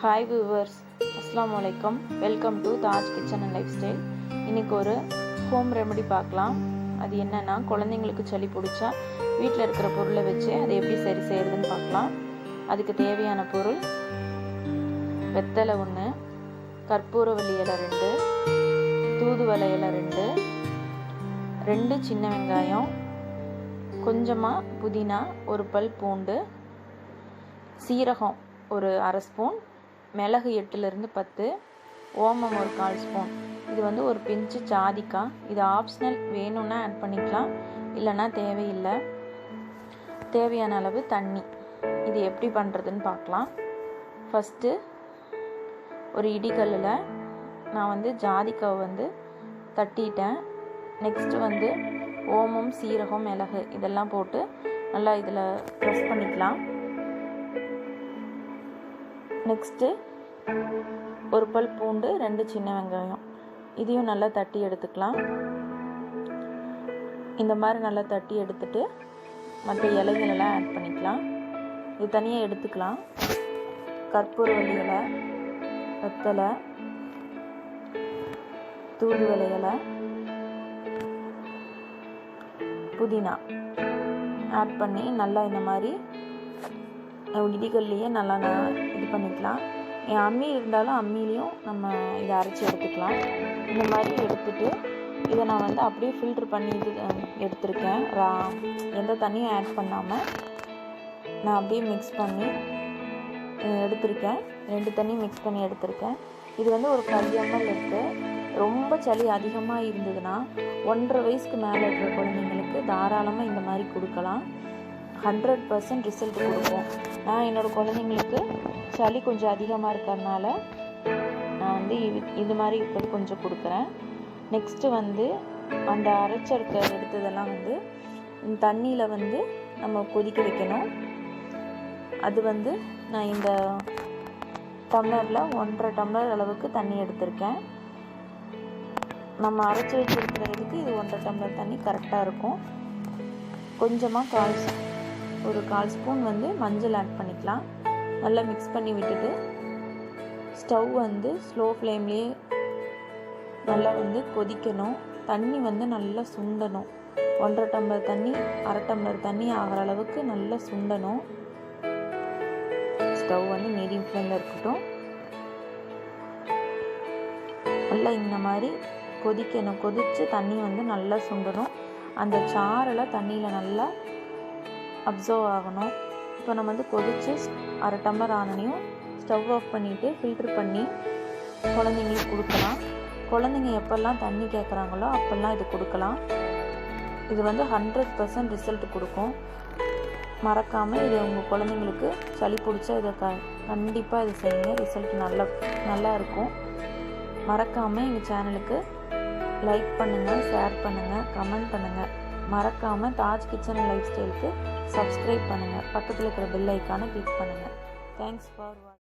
Hi viewers, அஸ்ஸலாமு அலைக்கும். Welcome to Taj kitchen and life style. இன்றைக்கி ஒரு ஹோம் ரெமெடி பார்க்கலாம். அது என்னென்னா, குழந்தைங்களுக்கு சளி பிடிச்சா வீட்டில் இருக்கிற பொருளை வச்சு அதை எப்படி சரி செய்கிறதுன்னு பார்க்கலாம். அதுக்கு தேவையான பொருள்: வெத்தலை 1, கற்பூரவள்ளி இலை 2, தூதுவளை இலை 2 சின்ன வெங்காயம், கொஞ்சமாக புதினா, ஒரு பல் பூண்டு, சீரகம் ஒரு அரை ஸ்பூன், மிளகு 8-10, ஓமம் ஒரு 1/4 ஸ்பூன். இது வந்து ஒரு பிஞ்சு ஜாதிக்காய். இது ஆப்ஷனல், வேணும்னா ஆட் பண்ணிக்கலாம், இல்லைன்னா தேவையில்லை. தேவையான அளவு தண்ணி. இது எப்படி பண்ணுறதுன்னு பார்க்கலாம். ஃபஸ்ட்டு ஒரு இடிகல்லில் நான் வந்து ஜாதிக்காவை வந்து தட்டிட்டேன். நெக்ஸ்ட்டு வந்து ஓமம், சீரகம், மிளகு இதெல்லாம் போட்டு நல்லா இதில் ப்ரெஸ் பண்ணிக்கலாம். நெக்ஸ்ட்டு ஒரு பல் பூண்டு, 2 சின்ன வெங்காயம், இதையும் நல்லா தட்டி எடுத்துக்கலாம். இந்த மாதிரி நல்லா தட்டி எடுத்துட்டு மற்ற இலைகளெல்லாம் ஆட் பண்ணிக்கலாம். இது தனியாக எடுத்துக்கலாம். கற்பூரவள்ளி இலை, வெத்தலை, தூதுவளை இலை, புதினா ஆட் பண்ணி நல்லா இந்த மாதிரி இடிகல்லையே நல்லா இது பண்ணிக்கலாம். அம்மி இருந்தாலும் அம்மிலையும் நம்ம இதை அரைச்சி எடுத்துக்கலாம். இந்த மாதிரி எடுத்துட்டு இதை நான் வந்து அப்படியே ஃபில்ட்ரு பண்ணி எடுத்திருக்கேன். எந்த தண்ணியும் ஆட் பண்ணாமல் நான் அப்படியே மிக்ஸ் பண்ணி எடுத்திருக்கேன். 2 தண்ணி மிக்ஸ் பண்ணி எடுத்திருக்கேன். இது வந்து ஒரு 10 ml இருக்குது. ரொம்ப சளி அதிகமாக இருந்ததுன்னா 1.5 வயசுக்கு மேலே இருக்கிற குழந்தைங்களுக்கு தாராளமாக இந்த மாதிரி கொடுக்கலாம். 100% ரிசல்ட் கொடுக்கும். நான் என்னோடய குழந்தைங்களுக்கு சளி கொஞ்சம் அதிகமாக இருக்கிறதுனால நான் வந்து இது மாதிரி இப்போ கொஞ்சம் கொடுக்குறேன். நெக்ஸ்ட்டு வந்து அந்த அரைச்செடுக்க எடுத்ததெல்லாம் வந்து தண்ணியில் வந்து நம்ம கொதிக்க வைக்கணும். அது வந்து நான் இந்த டம்ளரில் 1.5 டம்ளர் அளவுக்கு தண்ணி எடுத்திருக்கேன். நம்ம அரைச்சி வச்சுருக்கிறதுக்கு இது 1.5 டம்ளர் தண்ணி கரெக்டாக இருக்கும். கொஞ்சமாக ஒரு 1/4 ஸ்பூன் வந்து மஞ்சள் ஆட் பண்ணிக்கலாம். நல்லா மிக்ஸ் பண்ணி விட்டுட்டு ஸ்டவ் வந்து ஸ்லோ ஃப்ளேம்லேயே நல்லா வந்து கொதிக்கணும். தண்ணி வந்து நல்லா சுண்டணும். 1.5 டம்ளர் தண்ணி 1/2 டம்ளர் தண்ணி ஆகிற அளவுக்கு நல்லா சுண்டணும். ஸ்டவ் வந்து மீடியம் ஃப்ளேமில் இருக்கட்டும். நல்லா இந்த மாதிரி கொதிக்கணும். கொதித்து தண்ணி வந்து நல்லா சுண்டணும். அந்த சாரெல்லாம் தண்ணியில் நல்லா அப்சர்வ் ஆகணும். இப்போ நம்ம வந்து கொதித்து 1/2 டம்ளர் ஆனனையும் ஸ்டவ் ஆஃப் பண்ணிவிட்டு ஃபில்ட்ரு பண்ணி குழந்தைங்களுக்கு கொடுக்கலாம். குழந்தைங்க எப்போல்லாம் தண்ணி கேட்குறாங்களோ அப்போல்லாம் இது கொடுக்கலாம். இது வந்து 100% ரிசல்ட் கொடுக்கும். மறக்காமல் இது உங்கள் குழந்தைங்களுக்கு சளி பிடிச்சா இதை கண்டிப்பாக இது செய்யுங்க. ரிசல்ட் நல்லா இருக்கும். மறக்காமல் எங்கள் சேனலுக்கு லைக் பண்ணுங்கள், ஷேர் பண்ணுங்கள், கமெண்ட் பண்ணுங்கள். மறக்காமல் தாஜ் கிச்சன் அண்ட் லைஃப் ஸ்டைலுக்கு சப்ஸ்கிரைப் பண்ணுங்கள். பக்கத்தில் இருக்கிற பெல் ஐக்கானை கிளிக் பண்ணுங்கள். தேங்க்ஸ் ஃபார் வாட்சிங்.